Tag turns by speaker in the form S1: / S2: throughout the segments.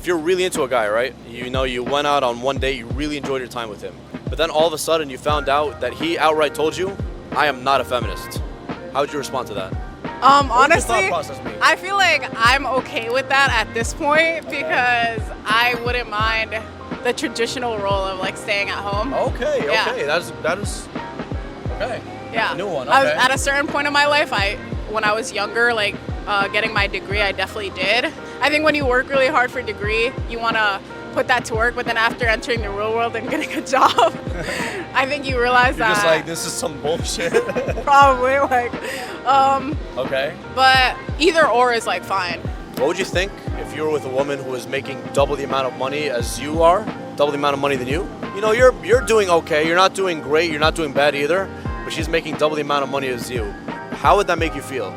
S1: if you're really into a guy, right? You know, you went out on one date, you really enjoyed your time with him. But then all of a sudden you found out that he outright told you, I am not a feminist. How would you respond to that?
S2: Honestly,
S1: What would your thought process be?
S2: I feel like I'm okay with that at this point because I wouldn't mind the traditional role of like staying at home.
S1: Okay,
S2: Yeah.
S1: okay. That is okay.
S2: Yeah.
S1: A new one,
S2: I was,
S1: okay.
S2: at a certain point in my life, when I was younger, like getting my degree, I definitely did. I think when you work really hard for a degree, you want to put that to work, but then after entering the real world and getting a job, I think you realize
S1: You're
S2: that
S1: just like, this is some bullshit.
S2: probably like,
S1: Okay.
S2: but either or is like fine.
S1: What would you think if you were with a woman who is making double the amount of money as you are, double the amount of money than you? You know, you're doing okay. You're not doing great. You're not doing bad either. But she's making double the amount of money as you. How would that make you feel?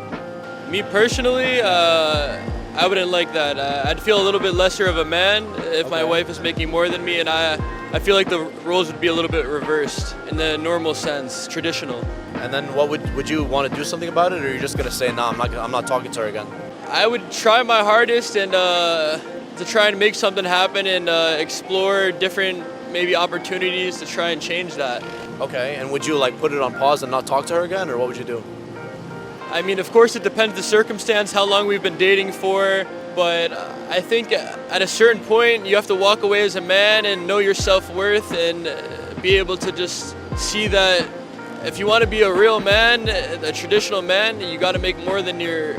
S3: Me personally, I wouldn't like that. I'd feel a little bit lesser of a man if my wife is making more than me, and I feel like the roles would be a little bit reversed in the normal sense, traditional.
S1: And then what would you want to do something about it, or are you just gonna say, nah, I'm not talking to her again?
S3: I would try my hardest and to try and make something happen and explore different maybe opportunities to try and change that.
S1: Okay. And would you like put it on pause and not talk to her again, or what would you do?
S3: I mean, of course, it depends the circumstance, how long we've been dating for, but I think at a certain point, you have to walk away as a man and know your self-worth and be able to just see that if you want to be a real man, a traditional man, you got to make more than your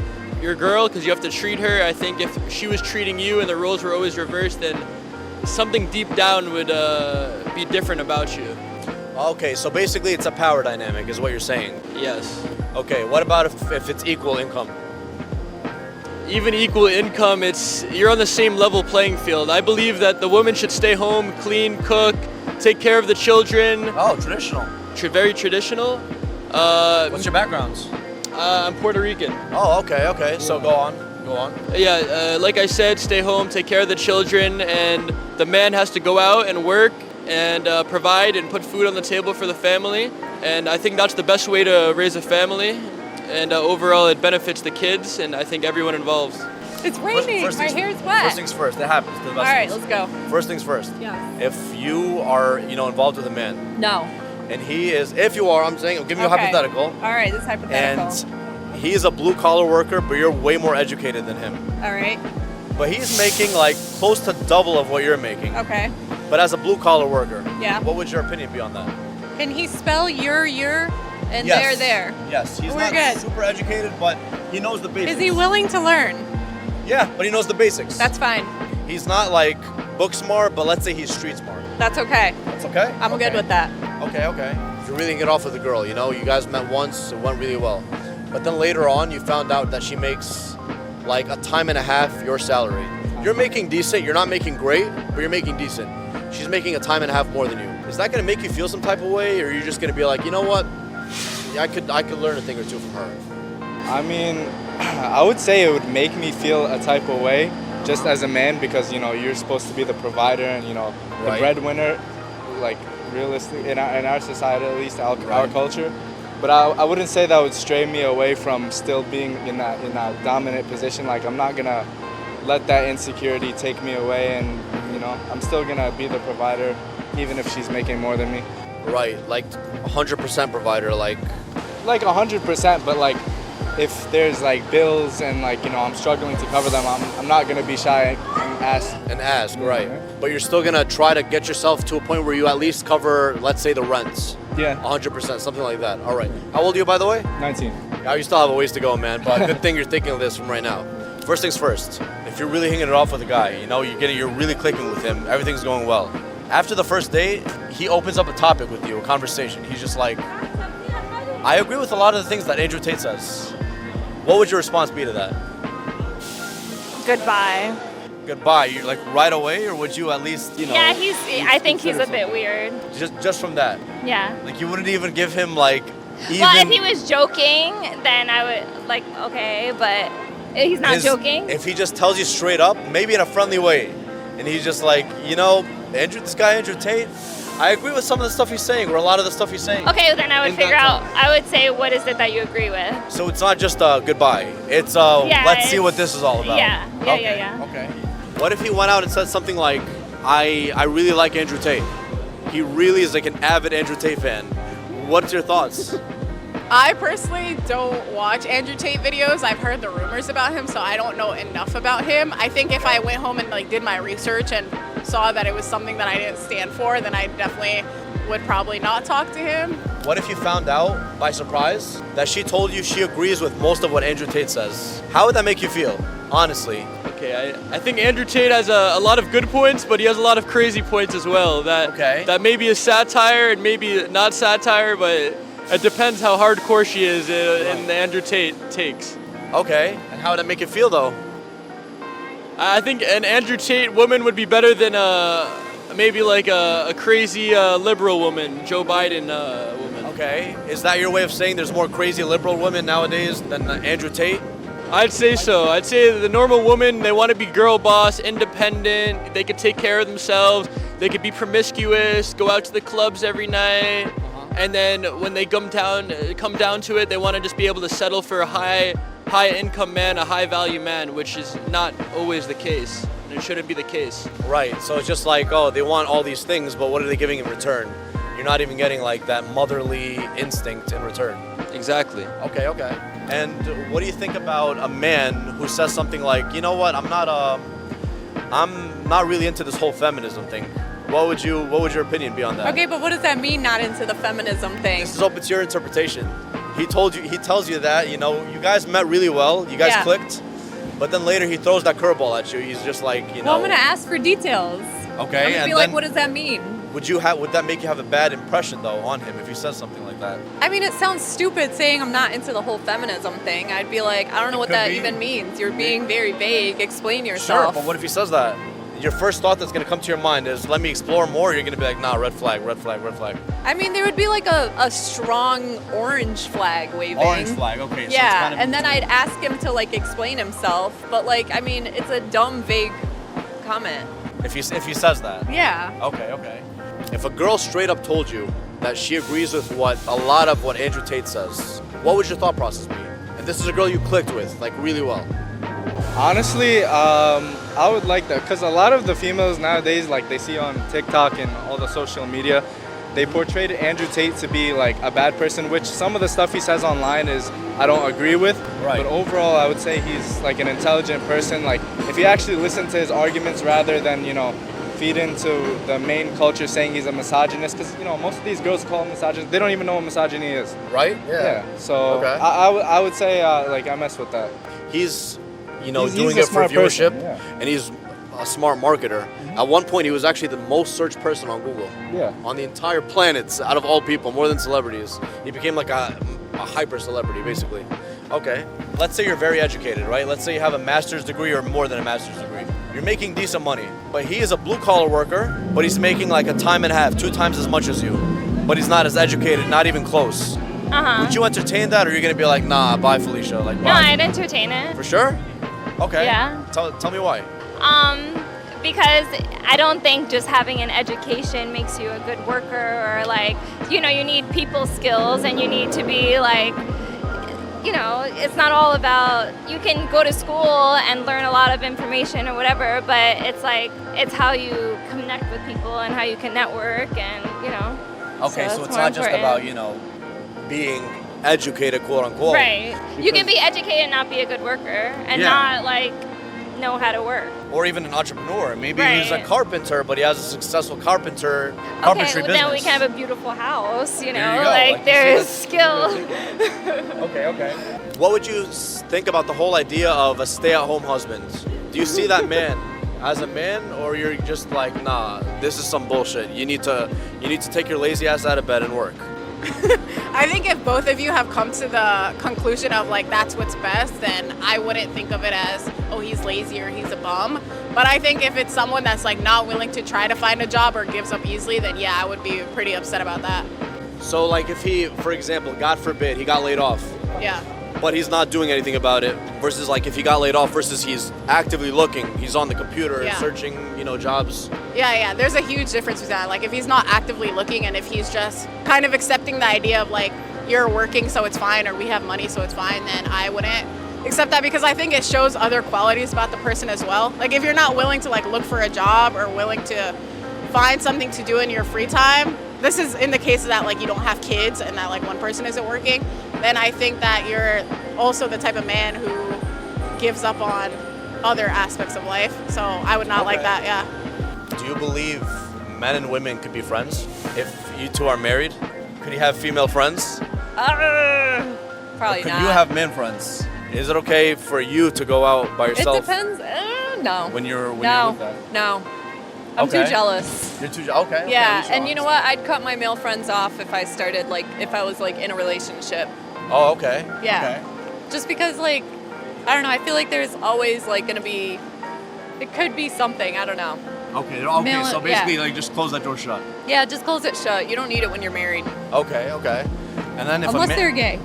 S3: girl because you have to treat her. I think if she was treating you and the roles were always reversed, then something deep down would be different about you.
S1: Okay, so basically it's a power dynamic is what you're saying.
S3: Yes.
S1: Okay, what about if it's equal income?
S3: Even equal income, you're on the same level playing field. I believe that the woman should stay home, clean, cook, take care of the children.
S1: Oh, traditional.
S3: Very traditional.
S1: What's your backgrounds?
S3: I'm Puerto Rican.
S1: Oh, okay. So go on.
S3: Yeah, like I said, stay home, take care of the children, and the man has to go out and work and provide and put food on the table for the family. And I think that's the best way to raise a family. And overall, it benefits the kids and I think everyone involved.
S2: It's raining. My hair's wet.
S1: First things first. That happens. To the best
S2: All right,
S1: of us.
S2: let's go.
S1: First things first.
S2: Yeah.
S1: If you are, involved with a man,
S2: No.
S1: and he is, if you are, I'm saying, I'm giving you a
S2: Okay.
S1: hypothetical,
S2: All right, this is hypothetical.
S1: and he is a blue collar worker, but you're way more educated than him.
S2: All right.
S1: But he's making like close to double of what you're making.
S2: Okay.
S1: But as a blue collar worker,
S2: Yeah.
S1: what would your opinion be on that?
S4: Can he spell your, and
S1: Yes.
S4: there?
S1: Yes, he's
S4: We're
S1: not
S4: good.
S1: super educated, but he knows the basics.
S4: Is he willing to learn?
S1: Yeah, but he knows the basics.
S4: That's fine.
S1: He's not like book smart, but let's say he's street smart.
S2: That's okay.
S1: That's okay?
S2: I'm
S1: Okay.
S2: good with that.
S1: Okay. If you really get off with a girl, you guys met once, it went really well. But then later on, you found out that she makes like a time and a half your salary. You're making decent, you're not making great, but you're making decent. She's making a time and a half more than you. Is that gonna make you feel some type of way, or are you just gonna be like, you know what? Yeah, I could learn a thing or two from her.
S5: I mean, I would say it would make me feel a type of way just as a man because, you're supposed to be the provider and, the
S1: Right.
S5: breadwinner, like realistically, in our society, at least our culture. But I wouldn't say that would stray me away from still being in that dominant position. Like, I'm not going to let that insecurity take me away and, I'm still going to be the provider even if she's making more than me.
S1: Right, like 100% provider, like
S5: 100%, but like if there's like bills and like I'm struggling to cover them, I'm not gonna be shy and ask.
S1: right. But you're still gonna try to get yourself to a point where you at least cover, let's say, the rents.
S5: Yeah.
S1: 100%, something like that. All right. How old are you, by the way?
S5: 19.
S1: Yeah, you still have a ways to go, man. But good thing you're thinking of this from right now. First things first. If you're really hitting it off with a guy, you're really clicking with him. Everything's going well. After the first date, he opens up a topic with you, a conversation. He's just like, I agree with a lot of the things that Andrew Tate says. What would your response be to that?
S6: Goodbye.
S1: Goodbye. You like right away, or would you at least,
S6: Yeah, I think he's a bit weird.
S1: just from that?
S6: Yeah.
S1: Like you wouldn't even give him like even.
S6: Well, if he was joking, then I would like, okay, but he's not joking.
S1: If he just tells you straight up, maybe in a friendly way, and he's just like, this guy Andrew Tate, I agree with some of the stuff he's saying, or a lot of the stuff he's saying.
S6: Okay, then I would
S1: In
S6: figure
S1: that
S6: out, I would say, what is it that you agree with?
S1: So it's not just a goodbye. It's let's see what this is all about.
S6: Yeah.
S1: Okay. What if he went out and said something like, I really like Andrew Tate. He really is like an avid Andrew Tate fan. What's your thoughts?
S2: I personally don't watch Andrew Tate videos. I've heard the rumors about him, so I don't know enough about him. I think if I went home and like did my research and saw that it was something that I didn't stand for, then I definitely would probably not talk to him.
S1: What if you found out by surprise that she told you she agrees with most of what Andrew Tate says? How would that make you feel, honestly?
S3: Okay, I think Andrew Tate has a lot of good points, but he has a lot of crazy points as well. That maybe is satire and maybe not satire, but it depends how hardcore she is in the Andrew Tate takes.
S1: Okay, and how would that make you feel though?
S3: I think an Andrew Tate woman would be better than maybe like a crazy liberal woman, Joe Biden woman.
S1: Okay, is that your way of saying there's more crazy liberal women nowadays than Andrew Tate?
S3: I'd say so. I'd say the normal woman, they want to be girl boss, independent, they could take care of themselves, they could be promiscuous, go out to the clubs every night, and then when they come down to it, they want to just be able to settle for a high income man, a high value man, which is not always the case, and it shouldn't be the case.
S1: Right, so it's just like, oh, they want all these things, but what are they giving in return? You're not even getting like that motherly instinct in return.
S3: Exactly.
S1: Okay. And what do you think about a man who says something like, you know what, I'm not really into this whole feminism thing. What would your opinion be on that?
S4: Okay, but what does that mean, not into the feminism thing?
S1: This is open to your interpretation. He tells you that, you know, you guys met really well, you guys clicked, but then later he throws that curveball at you. He's just like, you know.
S4: Well, I'm gonna ask for details.
S1: Okay,
S4: I'm gonna be like, what does that mean?
S1: Would that make you have a bad impression though on him if he says something like that?
S4: I mean, it sounds stupid saying I'm not into the whole feminism thing. I'd be like, I don't know what that even means. You're being very vague. Explain yourself.
S1: Sure, but what if he says that? Your first thought that's gonna come to your mind is, let me explore more. You're gonna be like, nah, red flag.
S4: I mean, there would be like a strong orange flag waving.
S1: Orange flag, okay.
S4: Yeah,
S1: so it's kind of
S4: and then I'd ask him to like explain himself. But like, I mean, it's a dumb, vague comment.
S1: if he says that.
S4: Yeah.
S1: Okay. If a girl straight up told you that she agrees with a lot of what Andrew Tate says, what would your thought process be? And this is a girl you clicked with, like really well.
S5: Honestly, I would like that, because a lot of the females nowadays, like they see on TikTok and all the social media, they portrayed Andrew Tate to be like a bad person, which some of the stuff he says online I don't agree with.
S1: Right.
S5: But overall, I would say he's like an intelligent person. Like if you actually listen to his arguments rather than, you know, feed into the main culture saying he's a misogynist, because, you know, most of these girls call him misogynist. They don't even know what misogyny is.
S1: Right?
S5: Yeah. So
S1: Okay.
S5: I would say like I mess with that.
S1: He's, you know,
S5: He's
S1: doing
S5: a
S1: it for
S5: smart
S1: viewership,
S5: person, yeah.
S1: and he's a smart marketer. At one point, he was actually the most searched person on Google.
S5: Yeah.
S1: On the entire planet, out of all people, more than celebrities. He became like a hyper celebrity, basically. Okay. Let's say you're very educated, right? Let's say you have a master's degree or more than a master's degree. You're making decent money, but he is a blue-collar worker, but he's making like a time and a half, 2 times as much as you. But he's not as educated, not even close. Would you entertain that, or are you gonna be like, nah, bye, Felicia? Like,
S6: No,
S1: bye?
S6: I'd entertain it.
S1: For sure? Okay.
S6: Yeah.
S1: Tell me why.
S6: Because I don't think just having an education makes you a good worker, or like, you know, you need people skills, and you need to be like, you know, it's not all about, you can go to school and learn a lot of information or whatever, but it's like, it's how you connect with people and how you can network, and, you know.
S1: Okay, so
S6: it's
S1: it's
S6: more
S1: not just
S6: important.
S1: about, you know, being educated, quote unquote.
S6: Right. You can be educated and not be a good worker, and not like know how to work.
S1: Or even an entrepreneur. Maybe he's a
S6: Right.
S1: carpenter, but he has a successful carpentry
S6: Well,
S1: business.
S6: then we can have a beautiful house, you know,
S1: There you go.
S6: like
S1: Like, you
S6: there
S1: see,
S6: is skill.
S1: Okay. What would you think about the whole idea of a stay-at-home husband? Do you see that man as a man, or you're just like, nah, this is some bullshit. You need to take your lazy ass out of bed and work.
S2: I think if both of you have come to the conclusion of like that's what's best, then I wouldn't think of it as, oh, he's lazy or he's a bum. But I think if it's someone that's like not willing to try to find a job or gives up easily, then yeah, I would be pretty upset about that.
S1: So like if he, for example, God forbid, he got laid off,
S2: Yeah.
S1: but he's not doing anything about it, versus like if he got laid off versus he's actively looking, he's on the computer
S2: Yeah.
S1: searching, you know, jobs.
S2: Yeah, there's a huge difference with that. Like if he's not actively looking, and if he's just kind of accepting the idea of like you're working so it's fine, or we have money so it's fine, then I wouldn't Except that because I think it shows other qualities about the person as well. Like if you're not willing to like look for a job or willing to find something to do in your free time, this is in the case that like you don't have kids and that like one person isn't working, then I think that you're also the type of man who gives up on other aspects of life. So I would not like that, yeah.
S1: Do you believe men and women could be friends if you two are married? Could you have female friends?
S4: Probably
S1: Could
S4: not.
S1: you have men friends? Is it okay for you to go out by
S4: It
S1: yourself?
S4: depends. No.
S1: When you're
S4: no.
S1: with that?
S4: No. I'm
S1: Okay.
S4: too jealous.
S1: You're too okay.
S4: Yeah,
S1: okay,
S4: and you know what? I'd cut my male friends off if I started if I was in a relationship.
S1: Oh, okay.
S4: Yeah.
S1: Okay.
S4: Just because I don't know, I feel like there's always gonna be, it could be something, I don't know.
S1: Okay. Okay.
S4: Male-
S1: So basically, just close that door shut.
S4: Yeah, just close it shut. You don't need it when you're married.
S1: Okay. Okay. And then if
S4: Unless
S1: a man,
S4: they're gay.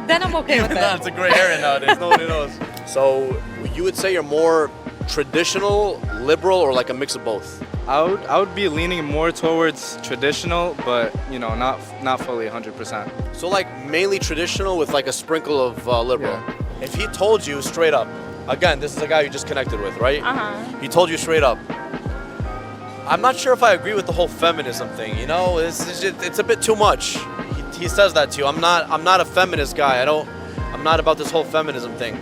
S4: Then I'm okay with it.
S1: That's a gray area nowadays. Nobody knows. So you would say you're more traditional, liberal, or like a mix of both?
S5: I would be leaning more towards traditional, but not fully 100%.
S1: So like mainly traditional with like a sprinkle of liberal.
S5: Yeah.
S1: If he told you straight up, again, this is a guy you just connected with, right? He told you straight up, I'm not sure if I agree with the whole feminism thing. It's a bit too much. He says that to you. I'm not a feminist guy. I'm not about this whole feminism thing.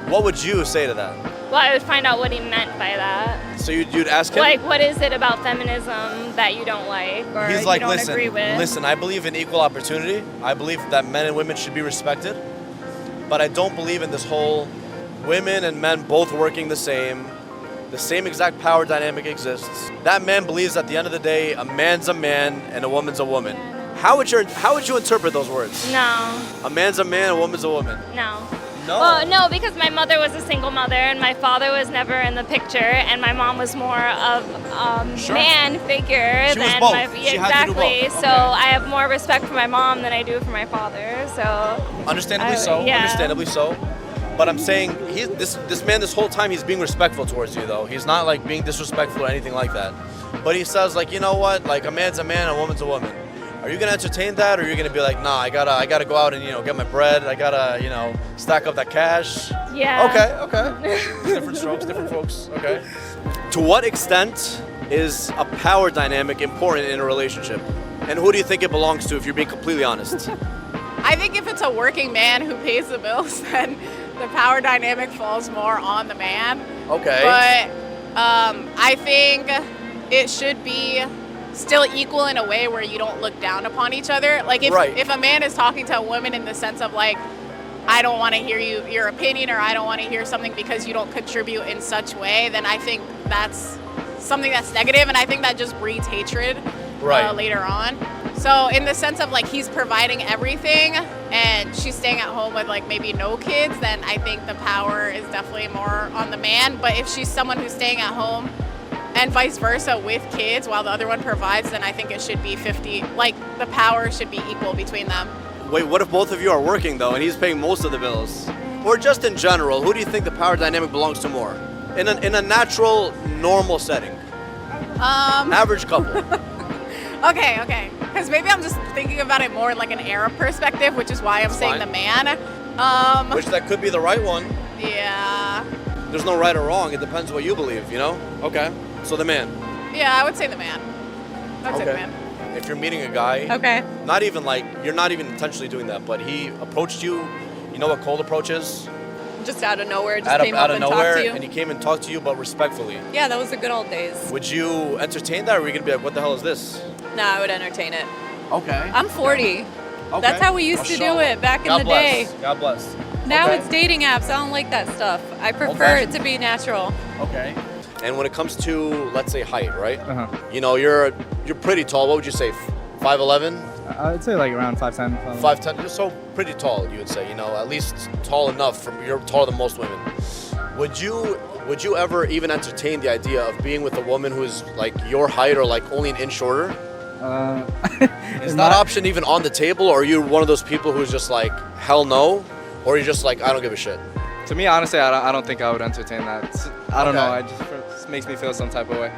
S1: What would you say to that?
S6: Well, I would find out what he meant by that.
S1: So you'd ask him?
S6: Like, what is it about feminism that you don't like or
S1: He's
S6: you
S1: like,
S6: don't agree with?
S1: listen, I believe in equal opportunity. I believe that men and women should be respected. But I don't believe in this whole women and men both working the same exact power dynamic exists. That man believes at the end of the day, a man's a man and a woman's a woman. How would you interpret those words?
S6: No,
S1: A man's a man, a woman's a woman.
S6: no.
S1: No.
S6: Well, no, because my mother was a single mother and my father was never in the picture, and my mom was more of
S1: Sure.
S6: man figure
S1: She was
S6: than
S1: both.
S6: my
S1: She had to do
S6: exactly.
S1: both.
S6: So
S1: Okay.
S6: I have more respect for my mom than I do for my father. So
S1: Understandably so.
S6: yeah.
S1: Understandably so. But I'm saying this man this whole time he's being respectful towards you though. He's not like being disrespectful or anything like that. But he says like, you know what? Like a man's a man, a woman's a woman. Are you gonna entertain that, or are you gonna be like, nah, I gotta go out and get my bread. I gotta stack up that cash.
S6: yeah.
S1: Okay. Different strokes, different folks. Okay. To what extent is a power dynamic important in a relationship? And who do you think it belongs to if you're being completely honest?
S2: I think if it's a working man who pays the bills, then the power dynamic falls more on the man.
S1: Okay.
S2: But I think it should be still equal in a way where you don't look down upon each other. Like if a man is talking to a woman in the sense of like, I don't want to hear your opinion, or I don't want to hear something because you don't contribute in such way, then I think that's something that's negative, and I think that just breeds hatred later on. So in the sense of like he's providing everything and she's staying at home with like maybe no kids, then I think the power is definitely more on the man. But if she's someone who's staying at home and vice versa with kids while the other one provides, then I think it should be 50, like the power should be equal between them.
S1: Wait, what if both of you are working though and he's paying most of the bills? Or just in general, who do you think the power dynamic belongs to more? In a natural, normal setting? Average couple.
S2: Okay. Because maybe I'm just thinking about it more like an Arab perspective, which is why I'm saying
S1: fine.
S2: the man.
S1: Which that could be the right one.
S2: Yeah.
S1: There's no right or wrong. It depends what you believe, Okay. So the man.
S2: Yeah, I would say the man. I would say the man.
S1: If you're meeting a guy,
S4: Okay.
S1: not even like, you're not even intentionally doing that, but he approached you, you know what cold approach is?
S4: Just out of nowhere, just
S1: Out
S4: came up
S1: of
S4: and
S1: nowhere,
S4: talked to you.
S1: and he came and talked to you, but respectfully.
S4: Yeah, that was the good old days.
S1: Would you entertain that, or are you gonna be like, what the hell is this?
S4: No, I would entertain it.
S1: Okay.
S4: I'm 40. That's how we used to do it back in the day.
S1: God bless.
S4: Now
S1: Okay.
S4: it's dating apps. I don't like that stuff. I prefer it to be natural.
S1: Okay. And when it comes to, let's say, height, right?
S5: Uh-huh.
S1: You're pretty tall. What would you say? 5'11"?
S5: I'd say like around 5'10".
S1: 5'10"? You're so pretty tall, you would say. At least tall enough. You're taller than most women. Would you ever even entertain the idea of being with a woman who's like your height or like only an inch shorter? Is that option even on the table, or are you one of those people who's just like, hell no? Or you're just like, I don't give a shit?
S5: To me, honestly, I don't think I would entertain that. I don't know.
S1: Okay.
S5: It just makes me feel some type of way.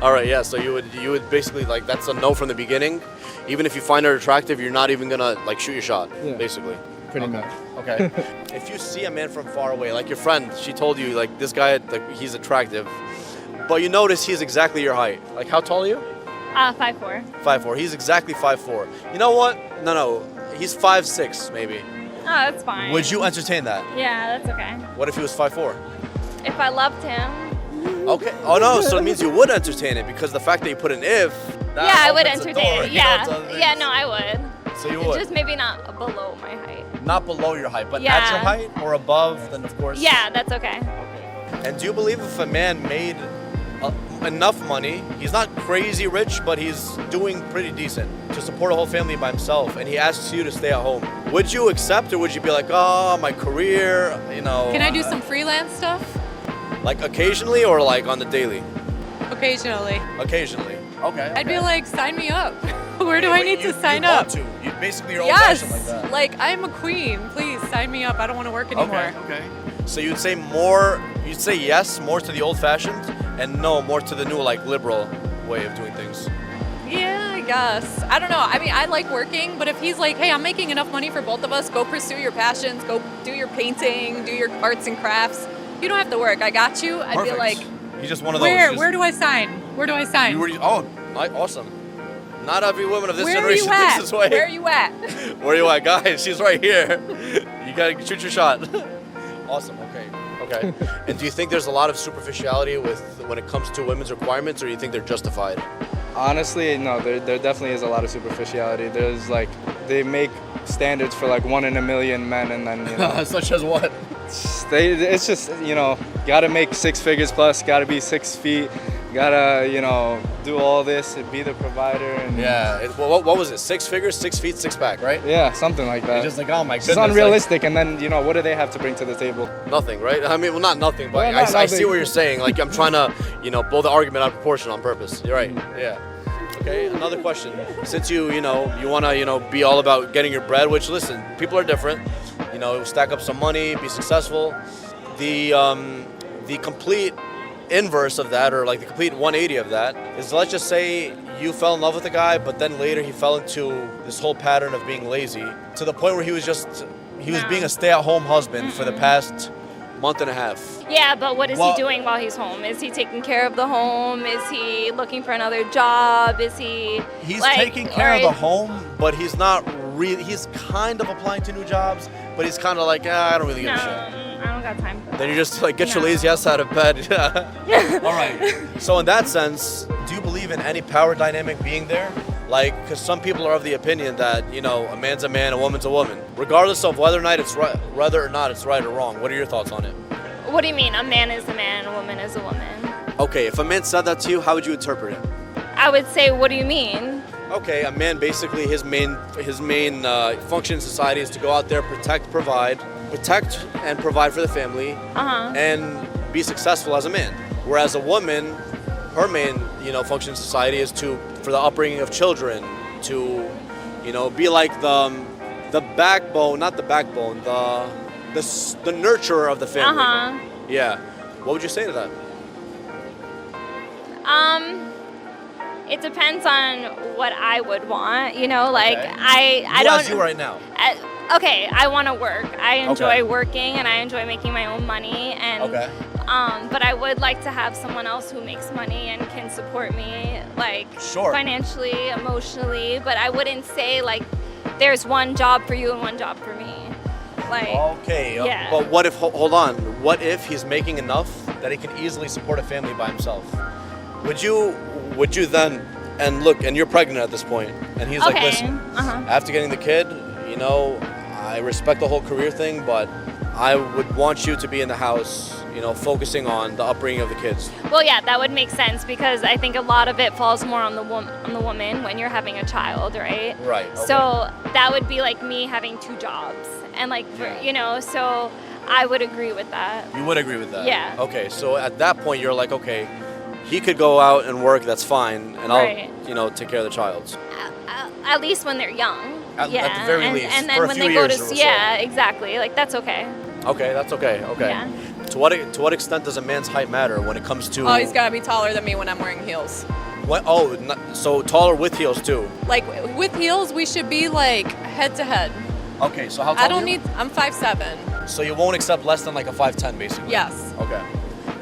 S1: All right, yeah. So you would basically like, that's a no from the beginning. Even if you find her attractive, you're not even gonna like shoot your shot,
S5: Yeah.
S1: basically.
S5: pretty
S1: Okay.
S5: much.
S1: Okay. If you see a man from far away, like your friend, she told you like this guy, like he's attractive, but you notice he's exactly your height. Like how tall are you?
S6: 5'4".
S1: 5'4". He's exactly 5'4". You know what? No. He's 5'6" maybe.
S6: Oh, that's fine.
S1: Would you entertain that?
S6: Yeah, that's okay.
S1: What if he was 5'4"?
S6: If I loved him,
S1: Okay. Oh no, so it means you would entertain it because the fact that you put an if. That
S6: yeah, I would
S1: opens the
S6: entertain
S1: door,
S6: it.
S1: you know,
S6: Yeah,
S1: to other
S6: yeah,
S1: things.
S6: no, I would.
S1: So you would.
S6: Just maybe not below my height.
S1: Not below your height, but at
S6: Yeah.
S1: your height or above, then of course.
S6: Yeah, that's okay.
S1: Okay. And do you believe if a man made enough money, he's not crazy rich, but he's doing pretty decent to support a whole family by himself, and he asks you to stay at home, would you accept or would you be like, oh, my career, you know?
S4: Can I do some freelance stuff?
S1: Like occasionally or like on the daily?
S4: Occasionally.
S1: Occasionally. Okay.
S4: I'd be like, sign me up. Where do I need to sign up?
S1: You basically your own
S4: Yes.
S1: fashion like that.
S4: Like, I'm a queen. Please sign me up. I don't want to work anymore.
S1: Okay. So you'd say yes more to the old fashioned and no more to the new like liberal way of doing things.
S4: Yeah, I guess. I don't know. I mean, I like working, but if he's like, hey, I'm making enough money for both of us, go pursue your passions, go do your painting, do your arts and crafts. You don't have to work. I got you. I'd
S1: Perfect.
S4: be like,
S1: He's just one of those.
S4: where do I sign? Where do I sign?
S1: You already, awesome. Not every woman of this
S4: Where are you
S1: generation thinks
S4: at?
S1: this way.
S4: Where are you at?
S1: Where are you at, guys? She's right here. You gotta shoot your shot. Awesome. Okay. And do you think there's a lot of superficiality when it comes to women's requirements, or do you think they're justified?
S5: Honestly, no. There definitely is a lot of superficiality. There's like they make standards for like 1 in a million men, and then you know.
S1: Such as what?
S5: It's just, you know, gotta make 6 figures plus, gotta be 6 feet, gotta, you know, do all this and be the provider. And
S1: Yeah. What was it? 6 figures, 6 feet, 6 pack, right?
S5: yeah, something like that.
S1: It's just like, oh my goodness.
S5: It's unrealistic, and then, you know, what do they have to bring to the table?
S1: Like, nothing, right? I mean, well, not nothing, but
S5: Well, not
S1: I see
S5: nothing.
S1: what you're saying. Like, I'm trying to, blow the argument out of proportion on purpose. You're right. Yeah. Okay, another question. Since you want to, be all about getting your bread, which, listen, people are different. Stack up some money, be successful. The complete inverse of that, or like the complete 180 of that, is let's just say you fell in love with a guy, but then later he fell into this whole pattern of being lazy to the point where he was being a stay-at-home husband for the past month and a half.
S6: Yeah, but what is he doing while he's home? Is he taking care of the home? Is he looking for another job? Is he?
S1: He's
S6: like,
S1: taking care of the
S6: or-
S1: home, but he's not really. He's kind of applying to new jobs, but he's kind of like, I don't really give
S6: No,
S1: a shit.
S6: I don't got time for that.
S1: Then you just like get your
S6: No.
S1: lazy ass out of bed. All right. So in that sense, do you believe in any power dynamic being there? Like, because some people are of the opinion that a man's a man, a woman's a woman, regardless of whether or not it's right or wrong. What are your thoughts on it?
S6: What do you mean? A man is a man, a woman is a woman.
S1: Okay, if a man said that to you, how would you interpret it?
S6: I would say, what do you mean?
S1: Okay, a man basically his main function in society is to go out there, protect and provide for the family, and be successful as a man. Whereas a woman, her main function in society is for the upbringing of children, to be like the backbone, not the backbone, the nurturer of the family. Yeah. What would you say to that?
S6: It depends on what I would want.
S1: Okay.
S6: I
S1: You
S6: don't.
S1: as you right now.
S6: Okay, I want to work. I enjoy
S1: Okay.
S6: working and I enjoy making my own money. And
S1: Okay.
S6: but I would like to have someone else who makes money and can support me,
S1: Sure.
S6: financially, emotionally. But I wouldn't say there's one job for you and one job for me.
S1: Okay.
S6: Yeah.
S1: But what if? Hold on. What if he's making enough that he can easily support a family by himself? Would you then? And look, and you're pregnant at this point, and he's like,
S6: Okay.
S1: listen, after getting the kid, I respect the whole career thing, but I would want you to be in the house, focusing on the upbringing of the kids.
S6: Well, yeah, that would make sense because I think a lot of it falls more on the woman when you're having a child, right?
S1: Right. Okay.
S6: So that would be like me having 2 jobs, and so I would agree with that.
S1: You would agree with that?
S6: Yeah.
S1: Okay, so at that point, you're like, okay, he could go out and work, that's fine, and
S6: Right.
S1: I'll, take care of the child.
S6: At least when they're young.
S1: At
S6: yeah.
S1: the very
S6: and,
S1: least,
S6: And then
S1: for a
S6: when
S1: few
S6: they go to
S1: years or so.
S6: yeah, exactly. That's okay.
S1: Okay, that's okay. Okay.
S6: Yeah.
S1: To what extent does a man's height matter when it comes to?
S4: Oh, he's got to be taller than me when I'm wearing heels.
S1: What? Oh, so taller with heels too.
S4: Like, with heels, we should be, head to head.
S1: Okay, so how tall
S4: I don't
S1: are you?
S4: need. I'm 5'7".
S1: So you won't accept less than like a 5'10", basically.
S4: Yes.
S1: Okay.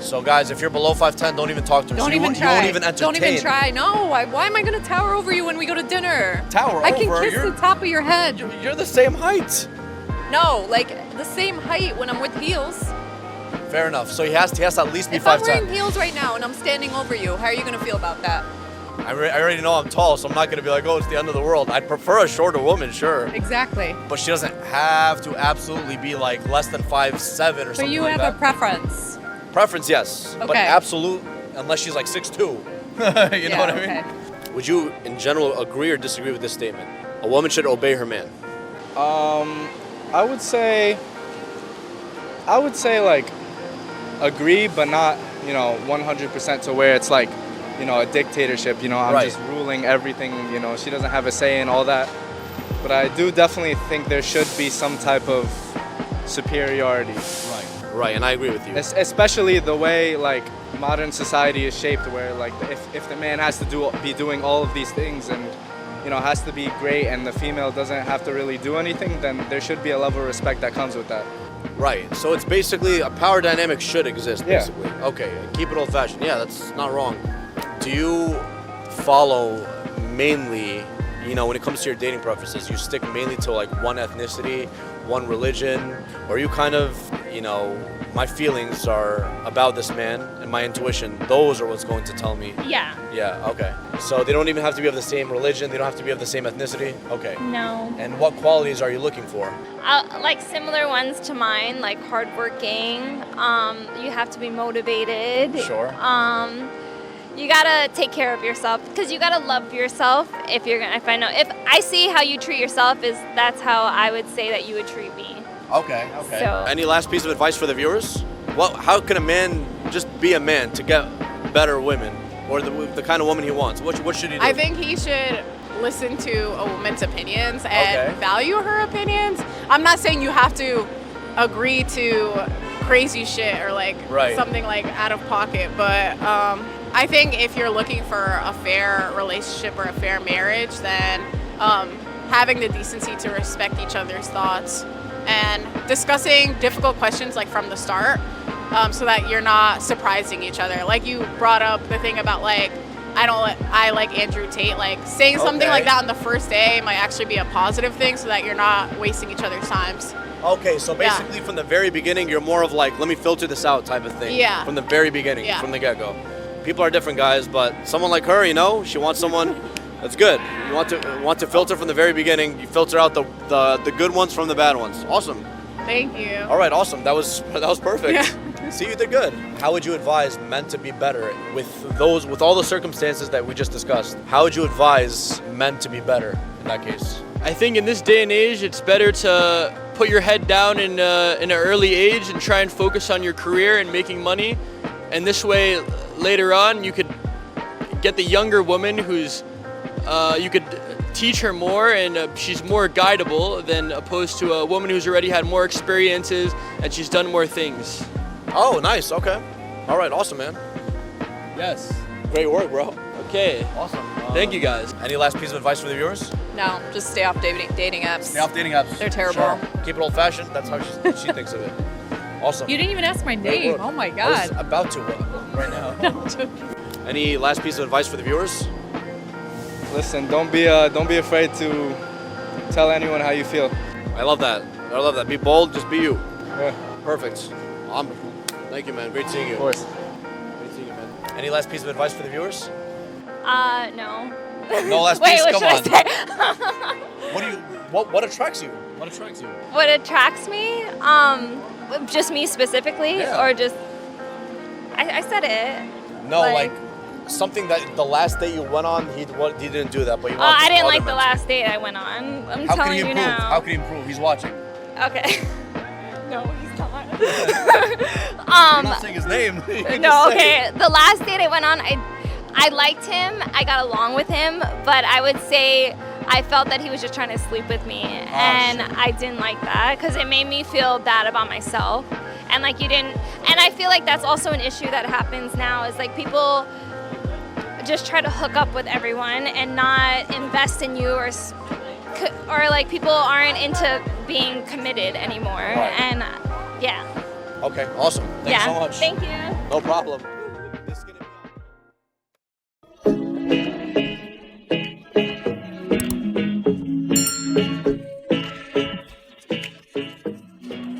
S1: So guys, if you're below 5'10", don't even talk to me.
S4: Don't
S1: So
S4: even
S1: you
S4: try.
S1: won't even entertain.
S4: Don't even try. No. Why am I gonna tower over you when we go to dinner?
S1: Tower
S4: I can
S1: over?
S4: kiss
S1: You're-
S4: the top of your head.
S1: You're the same height.
S4: No, like the same height when I'm with heels.
S1: Fair enough. So he has to at least be
S4: If I'm wearing
S1: 5'10".
S4: heels right now and I'm standing over you, how are you gonna feel about that?
S1: I already know I'm tall, so I'm not gonna be like, oh, it's the end of the world. I'd prefer a shorter woman, sure,
S4: Exactly.
S1: but she doesn't have to absolutely be like less than 5'7" or
S4: So
S1: something
S4: you
S1: like
S4: have
S1: that.
S4: a preference.
S1: Preference, yes, but
S4: Okay.
S1: absolute unless she's like 6'2". You know what I mean?
S4: Okay.
S1: Would you, in general, agree or disagree with this statement? A woman should obey her man.
S5: I would say like agree, but not 100% to where it's like a dictatorship. I'm
S1: Right.
S5: just ruling everything. She doesn't have a say in all that. But I do definitely think there should be some type of superiority,
S1: Right, and I agree with you.
S5: especially the way like modern society is shaped, where like if the man has to be doing all of these things and has to be great, and the female doesn't have to really do anything, then there should be a level of respect that comes with that.
S1: Right, so it's basically a power dynamic should exist,
S5: Yeah.
S1: basically. Okay, keep it old-fashioned. Yeah, that's not wrong. Do you follow mainly, when it comes to your dating preferences, you stick mainly to like one ethnicity, one religion, or you kind of, my feelings are about this man and my intuition, those are what's going to tell me.
S6: Yeah.
S1: Yeah, okay. So they don't even have to be of the same religion, they don't have to be of the same ethnicity? Okay.
S6: No.
S1: And what qualities are you looking for?
S6: Like similar ones to mine, like hardworking. You have to be motivated.
S1: Sure.
S6: You gotta take care of yourself because you gotta love yourself. If I see how you treat yourself, that's how I would say that you would treat me.
S1: Okay.
S6: So-
S1: Any last piece of advice for the viewers? How can a man just be a man to get better women or the kind of woman he wants? What should he do?
S2: I think he should listen to a woman's opinions and
S1: Okay.
S2: value her opinions. I'm not saying you have to agree to crazy shit or like
S1: Right.
S2: something like out of pocket, but I think if you're looking for a fair relationship or a fair marriage, then having the decency to respect each other's thoughts and discussing difficult questions like from the start, so that you're not surprising each other. Like you brought up the thing about like I like Andrew Tate. Like saying something
S1: Okay.
S2: like that on the first day might actually be a positive thing, so that you're not wasting each other's times.
S1: Okay, so basically from the very beginning, you're more of like, let me filter this out type of thing.
S2: Yeah.
S1: From the very beginning,
S2: Yeah.
S1: from the get-go. People are different, guys, but someone like her, she wants someone that's good. You want to filter from the very beginning. You filter out the good ones from the bad ones. Awesome.
S2: Thank you.
S1: All right, awesome. That was perfect.
S2: Yeah.
S1: See, you did good. How would you advise men to be better with all the circumstances that we just discussed? How would you advise men to be better in that case?
S3: I think in this day and age, it's better to put your head down in an early age and try and focus on your career and making money. And this way, later on, you could get the younger woman who's, you could teach her more and she's more guidable than opposed to a woman who's already had more experiences and she's done more things.
S1: Oh, nice. Okay. All right. Awesome, man.
S3: Yes.
S1: Great work, bro.
S3: Okay.
S1: Awesome.
S3: Thank you guys.
S1: Any last piece of advice for the viewers?
S4: No, just stay off dating apps.
S1: Stay off dating apps.
S4: They're terrible.
S1: Sure. Keep it old-fashioned. That's how she thinks of it. Awesome.
S4: You didn't even ask my
S1: Great
S4: name.
S1: work.
S4: Oh my
S1: I was
S4: god.
S1: about to right now. Any last piece of advice for the viewers?
S5: Listen, don't be afraid to tell anyone how you feel.
S1: I love that. Be bold. Just be you.
S5: Yeah,
S1: Perfect. Thank you, man. Great seeing you.
S5: of course.
S1: Great seeing you, man. Any last piece of advice for the viewers?
S6: No.
S1: No last
S6: Wait,
S1: piece.
S6: what
S1: Come
S6: should
S1: on.
S6: I say?
S1: What attracts you? What attracts you?
S6: What attracts me? Just me specifically,
S1: Yeah.
S6: or just I said it.
S1: No, like something that the last date you went on, he didn't do that, but you.
S6: Oh, I didn't like the last date I went on. I'm
S1: How can
S6: telling
S1: he
S6: you
S1: improve?
S6: now.
S1: How can he improve? He's watching.
S6: Okay. No, he's not.
S1: You're not saying his name. You can
S6: No,
S1: just say
S6: okay.
S1: it.
S6: The last date I went on, I liked him. I got along with him, but I would say I felt that he was just trying to sleep with me, and
S1: shit.
S6: I didn't like that because it made me feel bad about myself. And like you didn't, and I feel like that's also an issue that happens now is like people just try to hook up with everyone and not invest in you or or like people aren't into being committed anymore.
S1: Right.
S6: And yeah.
S1: Okay, awesome. Thank you so much.
S6: Thank you.
S1: No problem. This is gonna be